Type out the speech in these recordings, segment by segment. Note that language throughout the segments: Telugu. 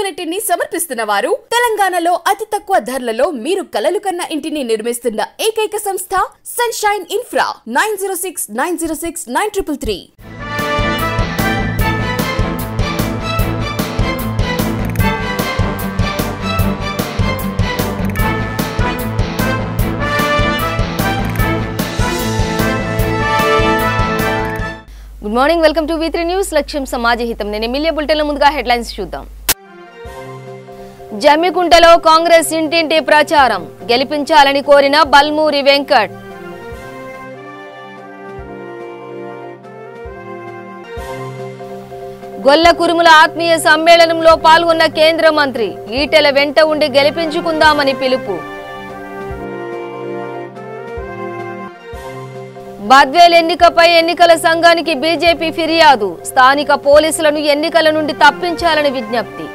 యూనిట్ ని సమర్పిస్తున్న వారు తెలంగాణలో అతి తక్కువ ధరలలో మీరు కలలు కన్న ఇంటిని నిర్మిస్తున్న ఏకైక సంస్థ sunshine infra 9069069333. Good morning, welcome to V3 news. లక్ష్యం సమాజ హితం. నేను ఎమ్మెల్యే బులెటిన్ల ముందుగా హెడ్లైన్స్ చూద్దాం. జమ్మికుంటలో కాంగ్రెస్ ఇంటింటి ప్రచారం, గెలిపించాలని కోరిన బల్మూరి వెంకట్. గొల్ల కురుముల ఆత్మీయ సమ్మేళనంలో పాల్గొన్న కేంద్ర మంత్రి, ఈటెల వెంట ఉండి గెలిపించుకుందామని పిలుపు. బద్వేల్ ఎన్నికపై ఎన్నికల సంఘానికి బీజేపీ ఫిర్యాదు, స్థానిక పోలీసులను ఎన్నికల నుండి తప్పించాలని విజ్ఞప్తి.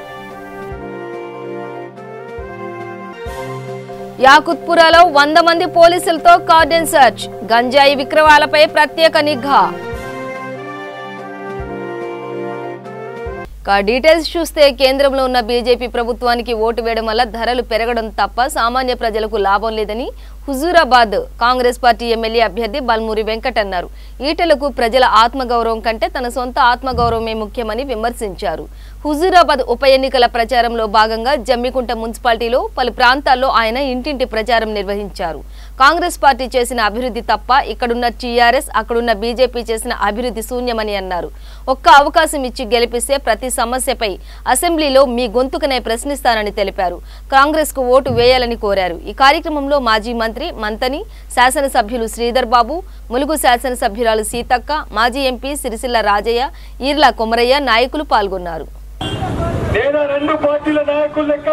యాకుత్పురాలో 100 మంది పోలీసులతో కార్డన్ సర్చ్, గంజాయి విక్రయాలపై ప్రత్యేక నిఘా. డీటెయిల్స్ చూస్తే కేంద్రంలో ఉన్న బీజేపీ ప్రభుత్వానికి ఓటు వేయడం వల్ల ధరలు పెరగడం తప్ప సామాన్య ప్రజలకు లాభం లేదని హుజూరాబాద్ కాంగ్రెస్ పార్టీ ఎమ్మెల్యే అభ్యర్థి బల్మూరి వెంకట్ అన్నారు. ఈటెలకు ప్రజల ఆత్మగౌరవం కంటే తన సొంత ఆత్మగౌరవమే ముఖ్యమని విమర్శించారు. హుజూరాబాద్ ఉప ఎన్నికల ప్రచారంలో భాగంగా జమ్మికుంట మున్సిపాలిటీలో పలు ప్రాంతాల్లో ఆయన ఇంటింటి ప్రచారం నిర్వహించారు. కాంగ్రెస్ పార్టీ చేసిన అభివృద్ధి తప్ప ఇక్కడున్న టీఆర్ఎస్ అక్కడున్న బీజేపీ చేసిన అభివృద్ధి శూన్యమని అన్నారు. ఒక్క అవకాశం ఇచ్చి గెలిపిస్తే ప్రతి సమస్యపై అసెంబ్లీలో మీ గొంతుకనే ప్రశ్నిస్తానని తెలిపారు. కాంగ్రెస్ కు ఓటు వేయాలని కోరారు. ఈ కార్యక్రమంలో మాజీ మంత్రి మంతని, శాసనసభ్యులు శ్రీధర్ బాబు, ములుగు శాసనసభ్యురాలు సీతక్క, మాజీ ఎంపీ సిరిసిల్ల రాజయ్య, ఈర్ల కొమరయ్య నాయకులు పాల్గొన్నారు. రెండు పార్టీల నాయకుల లెక్క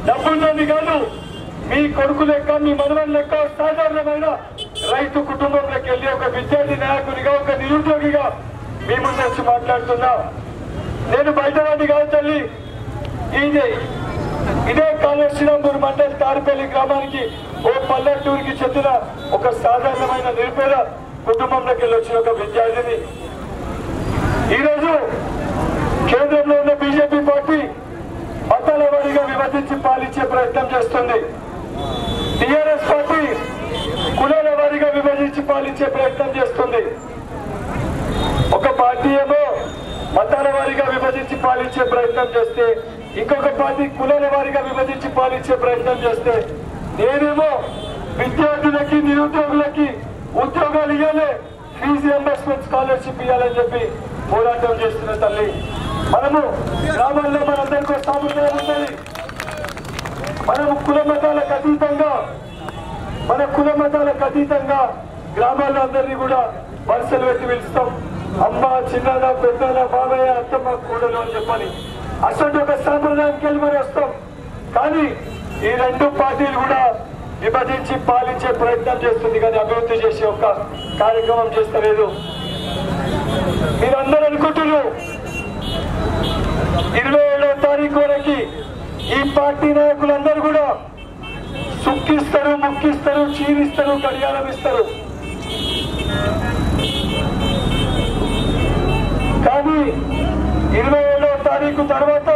డబ్బున్నది కాదు, మీ కొడుకు లెక్క, మీ మనవన్ లెక్క సాధారణమైన రైతు కుటుంబంలోకి వెళ్ళి ఒక విద్యార్థి నాయకునిగా, ఒక నిరుద్యోగిగా మీ ముందు వచ్చి మాట్లాడుతున్నా. నేను బయటవాడిని కాదు తల్లి. ఇదే కాళేశ్వరంపూర్ మండల్ తారిపల్లి గ్రామానికి ఓ పల్లెటూరికి చెందిన ఒక సాధారణమైన నిరుపేద కుటుంబంలోకి వెళ్ళి వచ్చిన ఒక విద్యార్థిని. ఈరోజు కేంద్రంలో ఉన్న బీజేపీ పార్టీ మతాల వారీగా విభజించి పాలించే ప్రయత్నం చేస్తుంది. టీఆర్ఎస్ పార్టీ కులాల వారీగా విభజించి పాలించే ప్రయత్నం చేస్తుంది. ఒక పార్టీ ఏమో మతాల వారీగా విభజించి పాలించే ప్రయత్నం చేస్తే, ఇంకొక పార్టీ కులాల వారీగా విభజించి పాలించే ప్రయత్నం చేస్తే, నేనేమో విద్యార్థులకి నిరుద్యోగులకి ఉద్యోగాలు ఇవ్వాలి, ఫీజు రియంబర్స్మెంట్ స్కాలర్షిప్ ఇవ్వాలని చెప్పి పోరాటం చేస్తున్న తల్లి. మనము గ్రామాల్లో మనందరికీ సామర్థ్యం ఉన్నది. మనము కుల మతాలకు అతీతంగా గ్రామాల్లో అందరినీ కూడా వరుసలు పెట్టి పిలుస్తాం. అమ్మ, చిన్న, పెద్ద, బాబయ్య, అత్తమ్మ, కూడలు అని చెప్పని అసలు ఒక సాంప్రదాయానికి వెళ్ళి మరి వస్తాం. కానీ ఈ రెండు పార్టీలు కూడా విభజించి పాలించే ప్రయత్నం చేస్తుంది, కానీ అభివృద్ధి చేసే ఒక కార్యక్రమం చేస్తలేదు. మీరందరూ అనుకుంటున్నారు 27వ తారీఖు వరకు ఈ పార్టీ నాయకులందరూ కూడా సుక్కిస్తారు, ముక్కిస్తారు, చీరిస్తారు, గడియారం ఇస్తారు. కానీ 27వ తారీఖు తర్వాత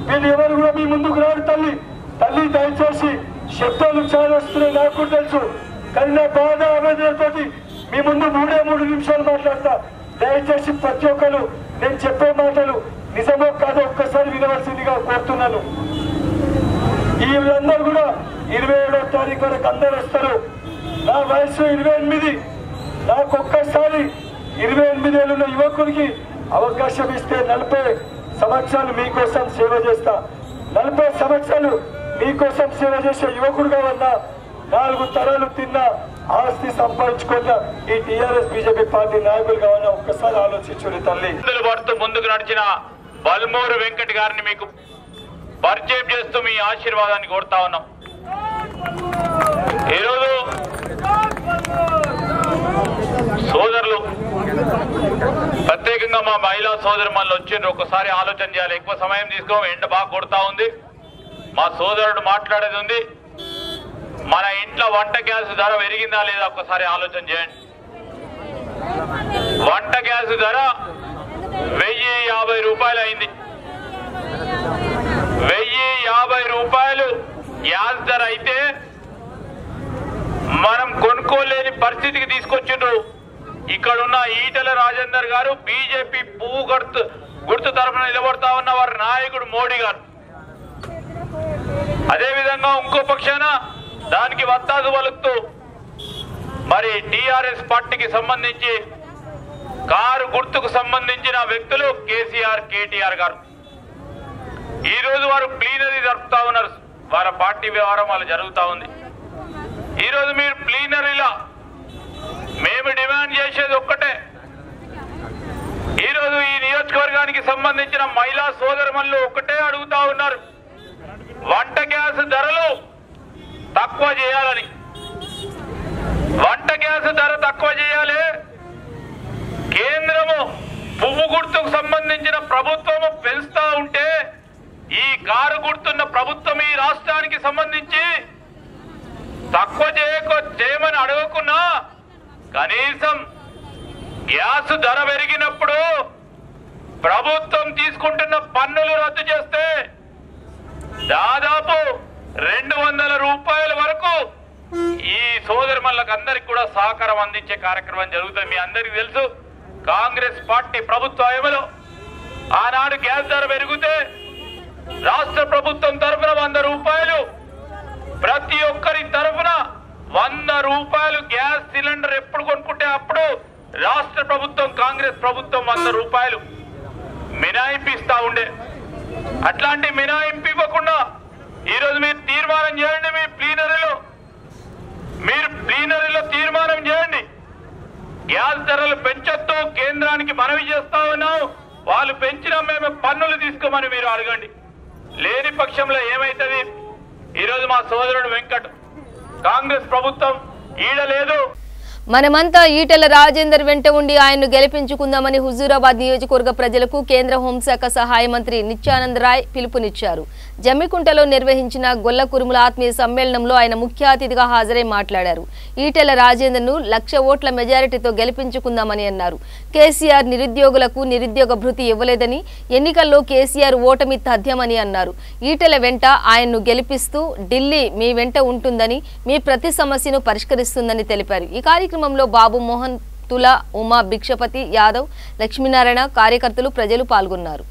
వీళ్ళు ఎవరు కూడా మీ ముందుకు రాడు. తల్లి దయచేసి శబ్దాలు చాలా వస్తున్నాయి, నాకు కూడా తెలుసు. కానీ నా బాధ ఆవేదనతోటి మీ ముందు 3 నిమిషాలు మాట్లాడతా. దయచేసి ప్రతి ఒక్కరు నేను చెప్పే మాటలు నిజమో కాదో ఒక్కసారి వినవలసిందిగా కోరుతున్నాను. వీళ్ళందరూ కూడా 27వ తారీఖు వరకు అందరూ వస్తారు. నా వయసు 28. నాకు ఒక్కసారి 28 ఏళ్ళున్న యువకునికి అవకాశం ఇస్తే 40 సంవత్సరాలు మీకోసం సేవ చేస్తా. 40 సంవత్సరాలు మీకోసం సేవ చేసే యువకుడు కావన్నా, 4 తరాలు తిన్న ఆస్తి సంపాదించుకున్న ఈ టీఆర్ఎస్ బీజేపీ పార్టీ నాయకులు కావాలన్నా ఒక్కసారి ఆలోచించుడి తల్లి. ముందుకు నడిచిన బల్మూరి వెంకట్ గారిని మీకు పరిచయం చేస్తూ మీ ఆశీర్వాదాన్ని కోరుతా ఉన్నాం. ఈరోజు సోదరులు ప్రత్యేకంగా మా మహిళా సోదరు మనల్ని వచ్చిండ్రు. ఒక్కసారి ఆలోచన చేయాలి, ఎక్కువ సమయం తీసుకో, ఎండ బాగా కొడతా ఉంది. మా సోదరుడు మాట్లాడేది ఉంది. మన ఇంట్లో వంట గ్యాస్ ధర పెరిగిందా లేదా ఒక్కసారి ఆలోచన చేయండి. వంట గ్యాస్ ధర 1050 రూపాయలు అయింది. తట్టుకోలేని పరిస్థితికి తీసుకొచ్చిండ్రు. ఇక్కడున్న ఈటెల రాజేందర్ గారు బీజేపీ పువ్వు గుర్తు తరఫున నిలబడతా ఉన్న వారి నాయకుడు మోడీ గారు. అదేవిధంగా ఇంకో పక్షాన దానికి వత్తాసు పలుకుతూ మరి టిఆర్ఎస్ పార్టీకి సంబంధించి కారు గుర్తుకు సంబంధించిన వ్యక్తులు కేసీఆర్, కేటీఆర్ గారు ఈ రోజు వారు ప్లీనరీ జరుపుతా ఉన్నారు. వారి పార్టీ వ్యవహారం వాళ్ళు జరుగుతూ ఉంది. ఈరోజు మీరు ప్లీనరీలా మేము డిమాండ్ చేసేది ఒక్కటే, ఈరోజు ఈ నియోజకవర్గానికి సంబంధించిన మహిళా సోదరుమణులు ఒక్కటే అడుగుతా ఉన్నారు, వంట గ్యాస్ ధరలు తక్కువ చేయాలని. వంట గ్యాస్ ధర తక్కువ చేయాలి. కేంద్రము పువ్వు గుర్తుకు సంబంధించిన ప్రభుత్వము పెంచుతా ఉంటే ఈ కారు గుర్తున్న ప్రభుత్వం ఈ రాష్ట్రానికి సంబంధించి తక్కువ చేయమని అడగకున్నా కనీసం గ్యాస్ ధర పెరిగినప్పుడు ప్రభుత్వం తీసుకుంటున్న పన్నులు రద్దు చేస్తే దాదాపు 200 రూపాయల వరకు ఈ సోదరుమణులకు అందరికి కూడా సహకారం అందించే కార్యక్రమం జరుగుతుంది. మీ అందరికీ తెలుసు, కాంగ్రెస్ పార్టీ ప్రభుత్వ హయాంలో ఆనాడు గ్యాస్ ధర పెరిగితే రాష్ట్ర ప్రభుత్వం తరఫున 100 రూపాయలు, ప్రతి ఒక్కరి తరఫున 100 రూపాయలు గ్యాస్ సిలిండర్ ఎప్పుడు కొనుక్కుంటే అప్పుడు రాష్ట్ర ప్రభుత్వం, కాంగ్రెస్ ప్రభుత్వం 100 రూపాయలు మినహాయింపు ఇస్తా ఉండే. అట్లాంటి మినహాయింపు ఇవ్వకుండా ఈరోజు మీరు తీర్మానం చేయండి, మీ ప్లీనరీలో తీర్మానం చేయండి, గ్యాస్ ధరలు పెంచొద్దు, కేంద్రానికి మనవి చేస్తా ఉన్నాం, వాళ్ళు పెంచిన మేము పన్నులు తీసుకోమని మీరు అడగండి. లేని పక్షంలో ఏమైతుంది? ఈరోజు మా సోదరుడు వెంకట్ కాంగ్రెస్ ప్రభుత్వం ఈడలేదు. మనమంతా ఈటెల రాజేందర్ వెంట ఉండి ఆయన్ను గెలిపించుకుందామని హుజూరాబాద్ నియోజకవర్గ ప్రజలకు కేంద్ర హోంశాఖ సహాయ మంత్రి నిత్యానంద్ రాయ్ పిలుపునిచ్చారు. జమ్మికుంటలో నిర్వహించిన గొల్ల కురుముల ఆత్మీయ సమ్మేళనంలో ఆయన ముఖ్య అతిథిగా హాజరై మాట్లాడారు. ఈటెల రాజేందర్ను 1,00,000 ఓట్ల మెజారిటీతో గెలిపించుకుందామని అన్నారు. కేసీఆర్ నిరుద్యోగులకు నిరుద్యోగ భృతి ఇవ్వలేదని, ఎన్నికల్లో కేసీఆర్ ఓటమి తథ్యమని అన్నారు. ఈటెల వెంట ఆయన్ను గెలిపిస్తూ ఢిల్లీ మీ వెంట ఉంటుందని, మీ ప్రతి సమస్యను పరిష్కరిస్తుందని తెలిపారు. ఈ కార్యక్రమంలో బాబు మోహన్, తుల, ఉమా, భిక్షపతి యాదవ్, లక్ష్మీనారాయణ, కార్యకర్తలు, ప్రజలు పాల్గొన్నారు.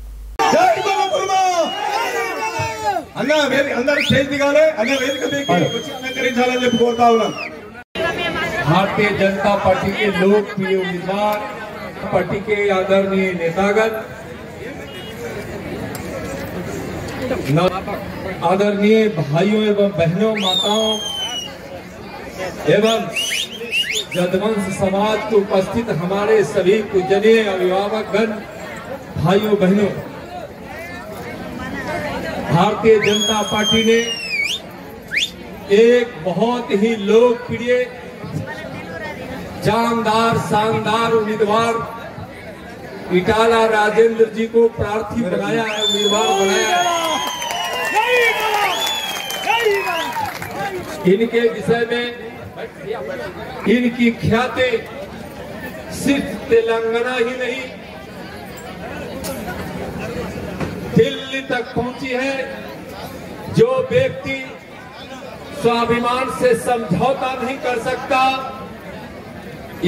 भारतीय जनता पार्टी के लोकप्रिय उम्मीदवार, पार्टी के आदरणीय नेतागण, आदरणीय भाइयों एवं बहनों, माताओं एवं जदवंश समाज को उपस्थित हमारे सभी पूजनीय अभिभावकगण, भाइयों बहनों, भारतीय जनता पार्टी ने एक बहुत ही लोकप्रिय, जानदार, शानदार उम्मीदवार इटाला राजेंद्र जी को प्रार्थी बनाया है, उम्मीदवार बनाया है। इनके विषय में इनकी ख्याति सिर्फ तेलंगाना ही नहीं दिल्ली तक पहुंची है। जो व्यक्ति स्वाभिमान से समझौता नहीं कर सकता,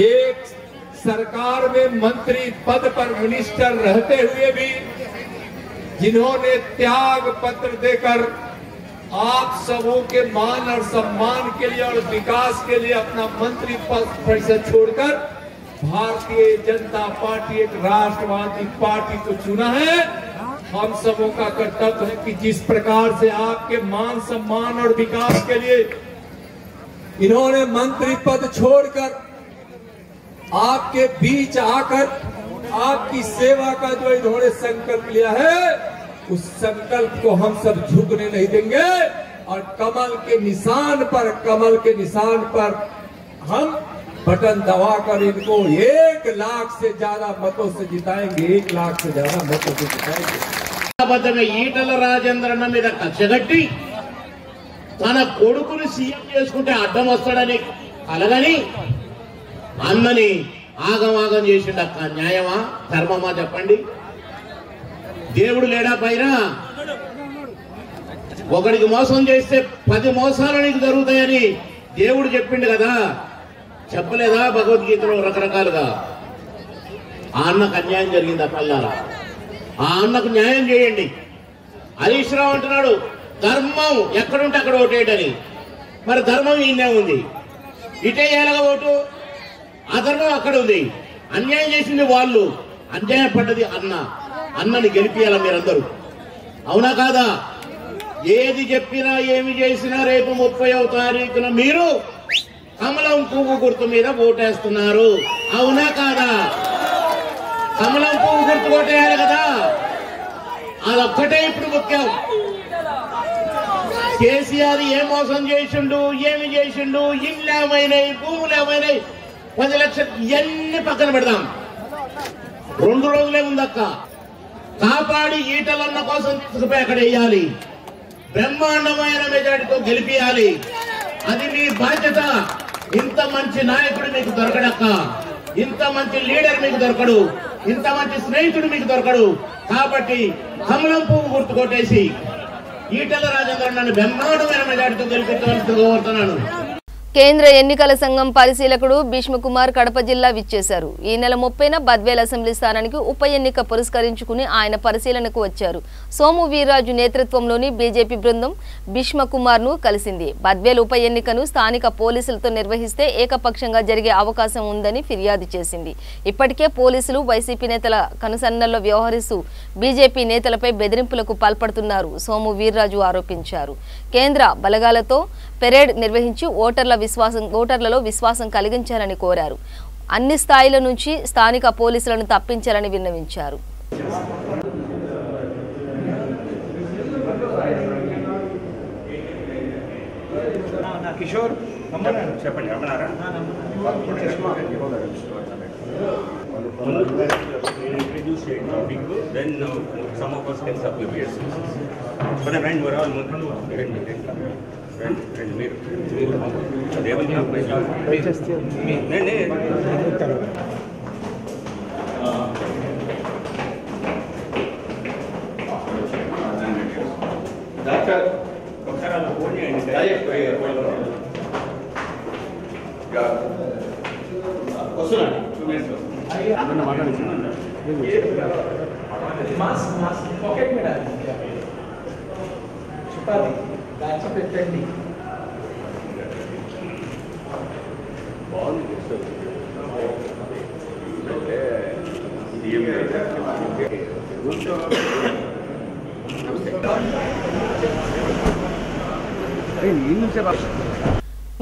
एक सरकार में मंत्री पद पर मिनिस्टर रहते हुए भी जिन्होंने त्याग पत्र देकर आप सबों के मान और सम्मान के लिए और विकास के लिए अपना मंत्री पद से छोड़कर भारतीय जनता पार्टी एक राष्ट्रवादी पार्टी को चुना है। हम सबों का कर्तव्य है कि जिस प्रकार से आपके मान सम्मान और विकास के लिए इन्होंने मंत्री पद छोड़कर आपके बीच आकर आपकी सेवा का जो इन्होंने संकल्प लिया है, उस संकल्प को हम सब झुकने नहीं देंगे और कमल के निशान पर हम बटन दबाकर इनको 1 लाख से ज्यादा मतों से जिताएंगे, 1 लाख से ज्यादा मतों से जिताएंगे। ఈటెల రాజేంద్రన్న మీద కక్షగట్టి తన కొడుకుని సీఎం చేసుకుంటే అడ్డం వస్తాడని అలాగని అన్నని ఆగమాగం చేసిండు. అక్క న్యాయమా ధర్మమా చెప్పండి? దేవుడు లేడా పైన? ఒకడికి మోసం చేస్తే 10 మోసాలు నీకు జరుగుతాయని దేవుడు చెప్పిండు కదా. చెప్పలేదా భగవద్గీతలో రకరకాలుగా? ఆ అన్నకు అన్యాయం జరిగింది అప్పల్లారా, ఆ అన్నకు న్యాయం చేయండి. హరీష్ రావు అంటున్నాడు ధర్మం ఎక్కడుంటే అక్కడ ఓటేయటని. మరి ధర్మం ఈయనే ఉంది, ఇటే ఏలాగా ఓటు, అధర్మం అక్కడ ఉంది. అన్యాయం చేసింది వాళ్ళు, అన్యాయం పడ్డది అన్నని గెలిపియాల మీరందరూ. అవునా కాదా? ఏది చెప్పినా ఏమి చేసినా రేపు 30వ తారీఖున మీరు కమలం పువ్వు గుర్తు మీద ఓటేస్తున్నారు. అవునా కాదా? కమలం పువ్వు గుర్తు ఓటేయాలి కదా, అదొక్కటే ఇప్పుడు ముఖ్యం. కేసీఆర్ ఏ మోసం చేసిండు, ఏమి చేసిండు, ఇళ్ళు ఏమైనాయి, భూములు ఏమైనాయి, 10 లక్షలు ఇవన్నీ పక్కన పెడదాం. 2 రోజులే ఉందక్క. కాపాడి ఈటలన్న కోసం తీసుకుపోయి అక్కడ వేయాలి, బ్రహ్మాండమైన మెజార్టీతో గెలిపియాలి. అది మీ బాధ్యత. ఇంత మంచి నాయకుడు మీకు దొరకడక్క, ఇంత మంచి లీడర్ మీకు దొరకడు, ఇంత మంచి స్నేహితుడు మీకు దొరకడు. కాబట్టి కమలం పువ్వు గుర్తు కొట్టేసి ఈటల రాజేంద్ర నన్ను బ్రహ్మాండమైన మెజార్టీతో గెలిపించవలసి కోరుతున్నాను. కేంద్ర ఎన్నికల సంఘం పరిశీలకుడు భీష్మకుమార్ కడప జిల్లా విచ్చేశారు. ఈ నెల 30న బద్వేల్ అసెంబ్లీ స్థానానికి ఉప ఎన్నిక పురస్కరించుకుని ఆయన పరిశీలనకు వచ్చారు. సోము వీర్రాజు నేతృత్వంలోని బీజేపీ బృందం భీష్మకుమార్ ను కలిసింది. బద్వేల్ ఉప ఎన్నికను స్థానిక పోలీసులతో నిర్వహిస్తే ఏకపక్షంగా జరిగే అవకాశం ఉందని ఫిర్యాదు చేసింది. ఇప్పటికే పోలీసులు వైసీపీ నేతల కనుసన్నల్లో వ్యవహరిస్తూ బీజేపీ నేతలపై బెదిరింపులకు పాల్పడుతున్నారు సోము వీర్రాజు ఆరోపించారు. కేంద్ర బలగాలతో పెరేడ్ నిర్వహించి ఓటర్లలో విశ్వాసం కలిగించాలని కోరారు. అన్ని స్థాయిల నుంచి స్థానిక పోలీసులను తప్పించాలని విన్నవించారు. पॉकेट में डाल छुपा दी दाची పెట్టండి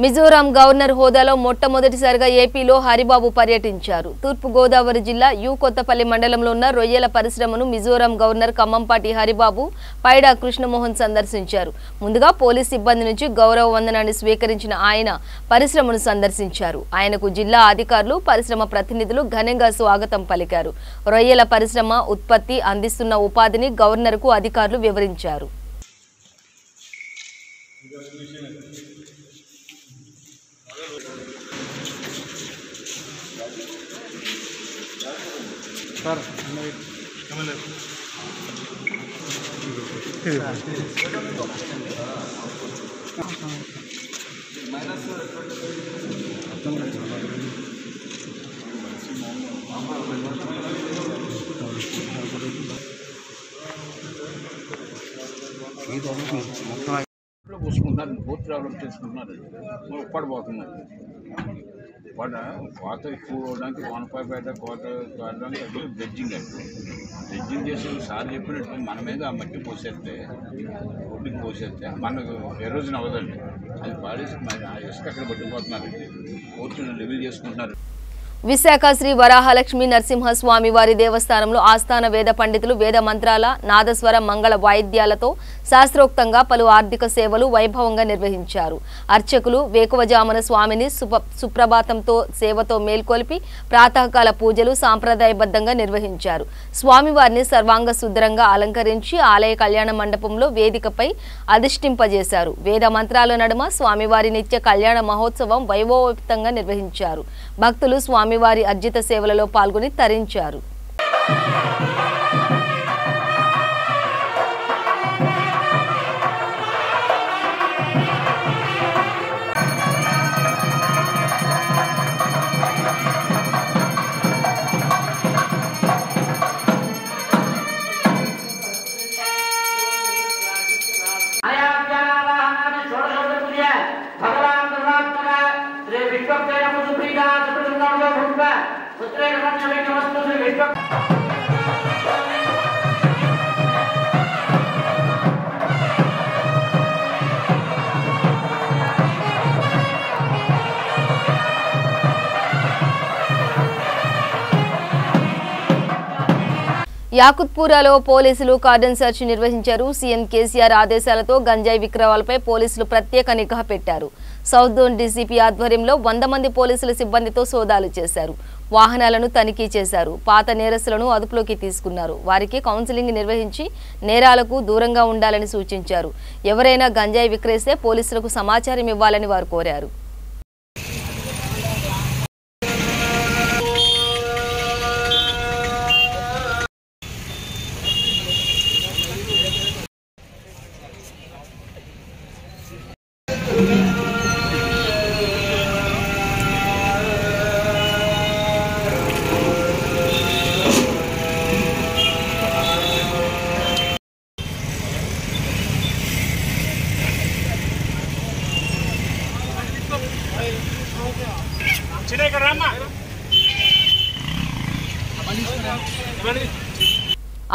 మిజోరాం గవర్నర్ హోదాలో మొట్టమొదటిసారిగా ఏపీలో హరిబాబు పర్యటించారు. తూర్పు గోదావరి జిల్లా యు కొత్తపల్లి మండలంలో ఉన్న రొయ్యల పరిశ్రమను మిజోరాం గవర్నర్ ఖమ్మంపాటి హరిబాబు పైడా కృష్ణమోహన్ సందర్శించారు. ముందుగా పోలీస్ సిబ్బంది నుంచి గౌరవ వందనాన్ని స్వీకరించిన ఆయన పరిశ్రమను సందర్శించారు. ఆయనకు జిల్లా అధికారులు, పరిశ్రమ ప్రతినిధులు ఘనంగా స్వాగతం పలికారు. రొయ్యల పరిశ్రమ ఉత్పత్తి, అందిస్తున్న ఉపాధిని గవర్నర్కు అధికారులు వివరించారు. పూసుకుంటున్నారు, బూత్ డెవలప్ చేసుకుంటున్నారు, పడిపోతున్నారు. కోత ఎక్కువ అవడానికి కోనపాయపేట కోత కావడానికి అది బ్రిడ్జింగ్ అంటే బ్రిడ్జింగ్ చేసి సార్ చెప్పినట్టు మన మీద ఆ మట్టి పోసేస్తే ఒడ్డుకి పోసేస్తే మనకు ఎరోజన్ అవ్వదండి. అది పాడేసి ఆ ఇసుక అక్కడ పట్టుకుపోతున్నారండి. కోర్టును లెవెల్ చేసుకుంటున్నారు. విశాఖ శ్రీ వరాహలక్ష్మి నరసింహస్వామి వారి దేవస్థానంలో ఆస్థాన వేద పండితులు వేద మంత్రాల, నాదస్వర, మంగళ వాయిద్యాలతో శాస్త్రోక్తంగా పలు ఆర్థిక సేవలు వైభవంగా నిర్వహించారు. అర్చకులు వేకువజామున స్వామిని సుప్రభాతంతో సేవతో మేల్కొల్పి ప్రాతకాల పూజలు సాంప్రదాయబద్ధంగా నిర్వహించారు. స్వామివారిని సర్వాంగ సుందరంగా అలంకరించి ఆలయ కళ్యాణ మండపంలో వేదికపై అధిష్ఠింపజేశారు. వేద మంత్రాల నడుమ స్వామివారి నిత్య కళ్యాణ మహోత్సవం వైభవోపేతంగా నిర్వహించారు. భక్తులు స్వామివారి అర్జిత సేవలలో పాల్గొని తరించారు. యాకుత్పురాలో పోలీసులు కార్డన్ సెర్చ్ నిర్వహించారు. సీఎం కేసీఆర్ ఆదేశాలతో గంజాయి విక్రయాలపై పోలీసులు ప్రత్యేక నిఘా పెట్టారు. సౌత్ జోన్ డీసీపీ ఆధ్వర్యంలో 100 మంది పోలీసుల సిబ్బందితో సోదాలు చేశారు. వాహనాలను తనిఖీ చేశారు. పాత నేరస్తులను అదుపులోకి తీసుకున్నారు. వారికి కౌన్సిలింగ్ నిర్వహించి నేరాలకు దూరంగా ఉండాలని సూచించారు. ఎవరైనా గంజాయి విక్రయిస్తే పోలీసులకు సమాచారం ఇవ్వాలని వారు కోరారు.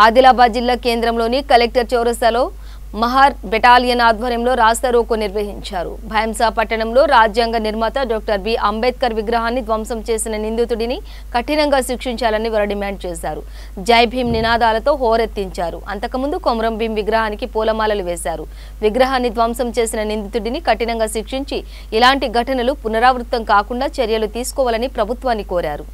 ఆదిలాబాద్ జిల్లా కేంద్రంలోని కలెక్టర్ చౌరస్తాలో మహార్ బెటాలియన్ ఆధ్వర్యంలో రాస్తా రోకో నిర్వహించారు. భైంసా పట్టణంలో రాజ్యాంగ నిర్మాత డాక్టర్ బి అంబేద్కర్ విగ్రహాన్ని ధ్వంసం చేసిన నిందితుడిని కఠినంగా శిక్షించాలని వారు డిమాండ్ చేశారు. జై భీమ్ నినాదాలతో హోరెత్తించారు. అంతకుముందు కొమరం భీం విగ్రహానికి పూలమాలలు వేశారు. విగ్రహాన్ని ధ్వంసం చేసిన నిందితుడిని కఠినంగా శిక్షించి ఇలాంటి ఘటనలు పునరావృతం కాకుండా చర్యలు తీసుకోవాలని ప్రభుత్వాన్ని కోరారు.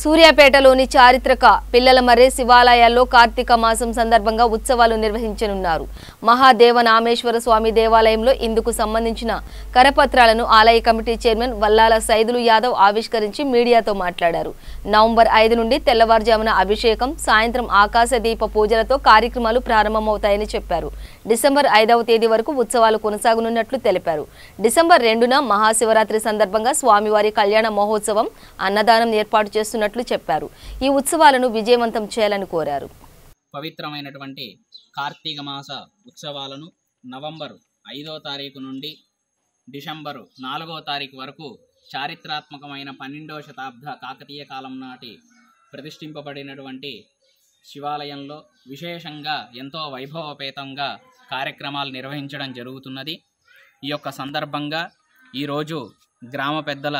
సూర్యాపేటలోని చారిత్రక పిల్లలమర్రె శివాలయాల్లో కార్తీక మాసం సందర్భంగా ఉత్సవాలు నిర్వహించనున్నారు. మహాదేవనామేశ్వర స్వామి దేవాలయంలో ఇందుకు సంబంధించిన కరపత్రాలను ఆలయ కమిటీ చైర్మన్ వల్లాల సైదులు యాదవ్ ఆవిష్కరించి మీడియాతో మాట్లాడారు. నవంబర్ 5 నుండి తెల్లవారుజామున అభిషేకం, సాయంత్రం ఆకాశ దీప పూజలతో కార్యక్రమాలు ప్రారంభమవుతాయని చెప్పారు. డిసెంబర్ 5వ తేదీ వరకు ఉత్సవాలు కొనసాగనున్నట్లు తెలిపారు. డిసెంబర్ 2న మహాశివరాత్రి సందర్భంగా స్వామివారి కళ్యాణ మహోత్సవం, అన్నదానం ఏర్పాటు చేస్తున్నట్లు చెప్పారు. ఈ ఉత్సవాలను విజయవంతం చేయాలని కోరారు. పవిత్రమైనటువంటి కార్తీక మాస ఉత్సవాలను నవంబర్ 5వ తారీఖు నుండి డిసెంబర్ 4వ తారీఖు వరకు చారిత్రాత్మకమైన 12వ శతాబ్ద కాకతీయ కాలం నాటి ప్రతిష్ఠింపబడినటువంటి శివాలయంలో విశేషంగా ఎంతో వైభవపేతంగా కార్యక్రమాలు నిర్వహించడం జరుగుతున్నది. ఈ యొక్క సందర్భంగా ఈరోజు గ్రామ పెద్దల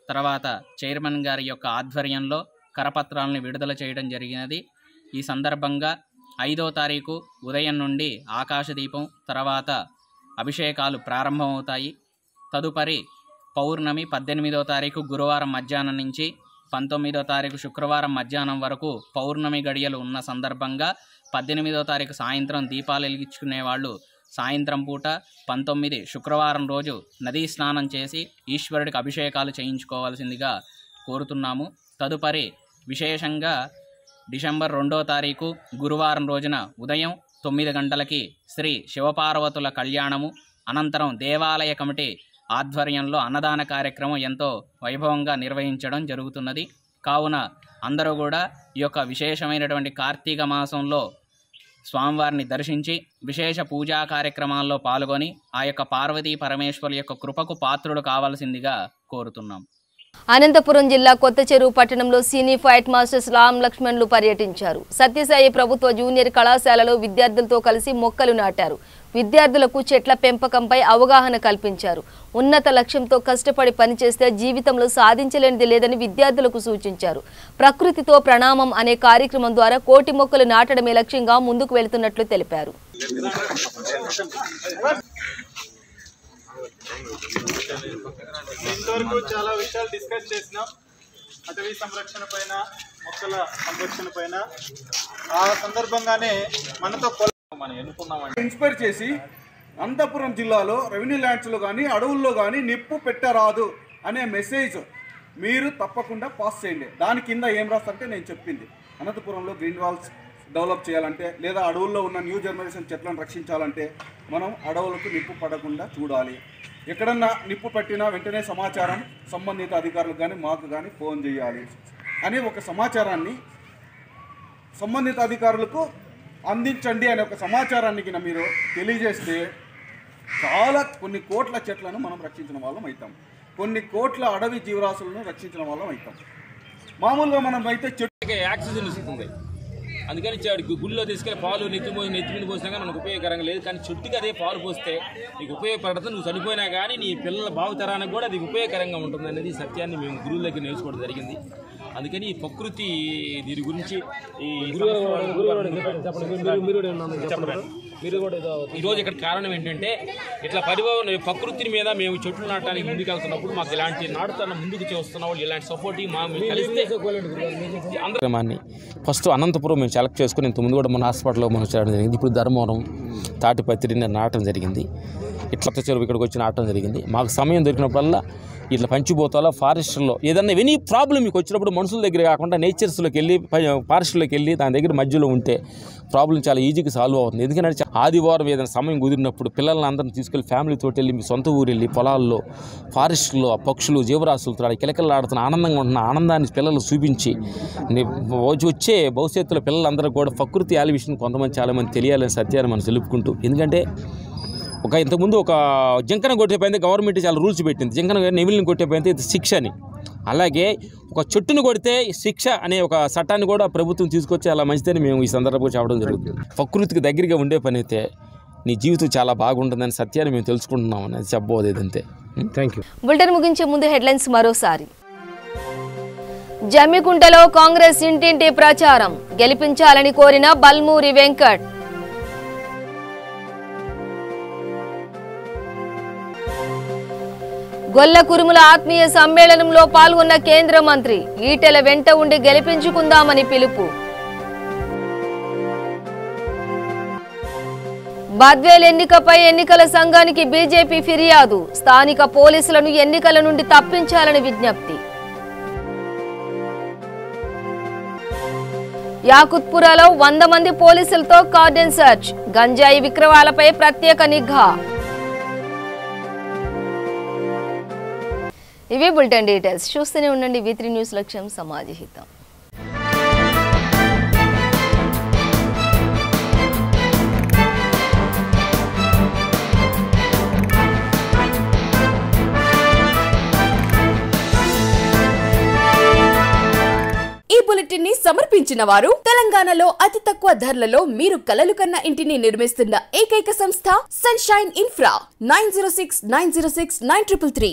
తర్వాత చైర్మన్ గారి యొక్క ఆధ్వర్యంలో కరపత్రాలను విడుదల చేయడం జరిగినది. ఈ సందర్భంగా 5వ తారీఖు ఉదయం నుండి ఆకాశదీపం, తర్వాత అభిషేకాలు ప్రారంభమవుతాయి. తదుపరి పౌర్ణమి 18వ తారీఖు గురువారం మధ్యాహ్నం నుంచి 19వ తారీఖు శుక్రవారం మధ్యాహ్నం వరకు పౌర్ణమి గడియలు ఉన్న సందర్భంగా 18వ తారీఖు సాయంత్రం దీపాలు వెలిగించుకునే వాళ్ళు సాయంత్రం పూట, 19 శుక్రవారం రోజు నదీ స్నానం చేసి ఈశ్వరుడికి అభిషేకాలు చేయించుకోవాల్సిందిగా కోరుతున్నాము. తదుపరి విశేషంగా డిసెంబర్ 2వ తారీఖు గురువారం రోజున ఉదయం 9 గంటలకి శ్రీ శివపార్వతుల కళ్యాణము, అనంతరం దేవాలయ కమిటీ ఆధ్వర్యంలో అన్నదాన కార్యక్రమం ఎంతో వైభవంగా నిర్వహించడం జరుగుతున్నది. కావున అందరూ కూడా ఈ యొక్క విశేషమైనటువంటి కార్తీక మాసంలో స్వామివారిని దర్శించి విశేష పూజా కార్యక్రమాల్లో పాల్గొని ఆ యొక్క పార్వతీ పరమేశ్వరుల యొక్క కృపకు పాత్రుడు కావాల్సిందిగా కోరుతున్నాం. అనంతపురం జిల్లా కొత్త చెరువు పట్టణంలో సీనీ ఫైట్ మాస్టర్స్ రామ్ లక్ష్మణ్లు పర్యటించారు. సత్యసాయి ప్రభుత్వ జూనియర్ కళాశాలలో విద్యార్థులతో కలిసి మొక్కలు నాటారు. విద్యార్థులకు చెట్ల పెంపకంపై అవగాహన కల్పించారు. ఉన్నత లక్ష్యంతో కష్టపడి పనిచేస్తే జీవితంలో సాధించలేనిది లేదని విద్యార్థులకు సూచించారు. ప్రకృతితో ప్రణామం అనే కార్యక్రమం ద్వారా కోటి మొక్కలు నాటడమే లక్ష్యంగా ముందుకు వెళుతున్నట్లు తెలిపారు. ఇంతవరకు చాలా విషయాలు డిస్కస్ చేసినాం. అటవీ సంరక్షణ పైన, మొక్కల సంరక్షణ పైన. ఆ సందర్భంగానే మనతో మనం ఎన్నుకున్నామంటే ఇన్స్పైర్ చేసి అనంతపురం జిల్లాలో రెవెన్యూ ల్యాండ్స్లో కానీ అడవుల్లో కానీ నిప్పు పెట్టరాదు అనే మెసేజ్ మీరు తప్పకుండా పాస్ చేయండి. దాని కింద ఏం రాస్తారంటే నేను చెప్పింది, అనంతపురంలో గ్రీన్ వాల్స్ డెవలప్ చేయాలంటే లేదా అడవుల్లో ఉన్న న్యూ జనరేషన్ చెట్లను రక్షించాలంటే మనం అడవులకు నిప్పు పడకుండా చూడాలి. ఎక్కడన్నా నిప్పు పెట్టినా వెంటనే సమాచారం సంబంధిత అధికారులకు కానీ మాకు కానీ ఫోన్ చేయాలి అని ఒక సమాచారాన్ని సంబంధిత అధికారులకు అందించండి అనే ఒక సమాచారాన్ని మీరు తెలియజేస్తే చాలా కొన్ని కోట్ల చెట్లను మనం రక్షించిన వాళ్ళం అవుతాం, కొన్ని కోట్ల అడవి జీవరాశులను రక్షించిన వాళ్ళం అవుతాం. మామూలుగా మనం అయితే చెట్టుకి ఆక్సిజన్ ఇస్తుంది, అందుకని గుళ్ళో తీసుకెళ్ళి పాలు నెత్తి మీద పోసినా కానీ మనకు ఉపయోగకరంగా లేదు. కానీ చెట్టుకి అదే పాలు పోస్తే నీకు ఉపయోగపడుతుంది. నువ్వు చనిపోయినా కానీ నీ పిల్లల భావితరానికి కూడా అది ఉపయోగకరంగా ఉంటుంది అనేది సత్యాన్ని మేము గురువుల దగ్గర నేర్చుకోవడం జరిగింది. అందుకని ఈ ప్రకృతి దీని గురించి ఈరోజు ఇక్కడ కారణం ఏంటంటే ఇట్లా ప్రకృతిని మీద మేము చెట్లు నాటడానికి ముందుకు వెళ్తున్నప్పుడు మాకు ఇలాంటి నాటుతన్న ముందుకు చేస్తున్న వాళ్ళు ఇలాంటి సపోర్టింగ్ మా కలిస్తే అందరమాన్ని ఫస్ట్ అనంతపురం మేము సెలెక్ట్ చేసుకుని ఇంతకుముందు కూడా మన హాస్పిటల్లో మనం చేయడం జరిగింది. ఇప్పుడు ధర్మవరం తాటిపత్రిని నాటడం జరిగింది. ఇట్లా చెరువు ఇక్కడికి వచ్చి నాటడం జరిగింది. మాకు సమయం దొరికినప్పుడల్లా ఇట్లా పంచిపోతాలో ఫారెస్ట్లో ఏదన్నా ఎనీ ప్రాబ్లం మీకు వచ్చినప్పుడు మనుషుల దగ్గర కాకుండా నేచర్స్లోకి వెళ్ళి ఫారెస్ట్లోకి వెళ్ళి దాని దగ్గర మధ్యలో ఉంటే ప్రాబ్లం చాలా ఈజీగా సాల్వ్ అవుతుంది. ఎందుకంటే ఆదివారం ఏదైనా సమయం కుదిరినప్పుడు పిల్లల్ని అందరిని తీసుకెళ్ళి ఫ్యామిలీతో వెళ్ళి మీ సొంత ఊరు వెళ్ళి పొలాల్లో ఫారెస్ట్లో ఆ పక్షులు జీవరాశులతో కిలకిలలాడుతున్న ఆనందంగా ఉంటున్న ఆనందాన్ని పిల్లలు చూపించి వచ్చే భవిష్యత్తులో పిల్లలందరూ కూడా ప్రకృతి ఆలివిషన్ కొంతమంది చాలామంది తెలియాలని సత్యాన్ని మనం తెలుపుకుంటూ, ఎందుకంటే ఇంతకుముందు ఒక జింకను కొట్టేపోయింది గవర్నమెంట్ చాలా రూల్స్ పెట్టింది, జింకను నెమిలిని కొట్టేపోయింది శిక్ష అని. అలాగే ఒక చెట్టును కొడితే శిక్ష అనే ఒక చట్టాన్ని కూడా ప్రభుత్వం తీసుకొచ్చి అలా మంచిదని మేము ఈ సందర్భంగా చెప్పడం జరుగుతుంది. ప్రకృతికి దగ్గరగా ఉండే పని అయితే నీ జీవితం చాలా బాగుంటుందని సత్యాన్ని మేము తెలుసుకుంటున్నాం అనేది చెప్పబోదు. అంతే. Thank you. బులెటిన్ ముగించే ముందు హెడ్లైన్స్ మరోసారి. జమ్మికుంటలో కాంగ్రెస్ ఇంటింటి ప్రచారం, గెలిపించాలని కోరిన బల్మూరి వెంకట్. గొల్ల కురుముల ఆత్మీయ సమ్మేళనంలో పాల్గొన్న కేంద్ర మంత్రి, ఈటెల వెంట ఉండి గెలిపించుకుందామని పిలుపు. బద్వేల్ ఎన్నికపై ఎన్నికల సంఘానికి బీజేపీ ఫిర్యాదు, స్థానిక పోలీసులను ఎన్నికల నుండి తప్పించాలని విజ్ఞప్తి. యాకుత్పురాలో 100 మంది పోలీసులతో కార్డన్ సర్చ్, గంజాయి విక్రయాలపై ప్రత్యేక నిఘా. ఇవి బులెటిన్ డీటెయిల్స్. చూస్తూనే ఉండండి V3 న్యూస్, లక్ష్యం సమాజహితం. ఈ బులెటిన్ ని సమర్పించిన వారు తెలంగాణలో అతి తక్కువ ధరలలో మీరు కలలు కన్న ఇంటిని నిర్మిస్తున్న ఏకైక సంస్థ సన్షైన్ ఇన్ఫ్రా. 9069069333.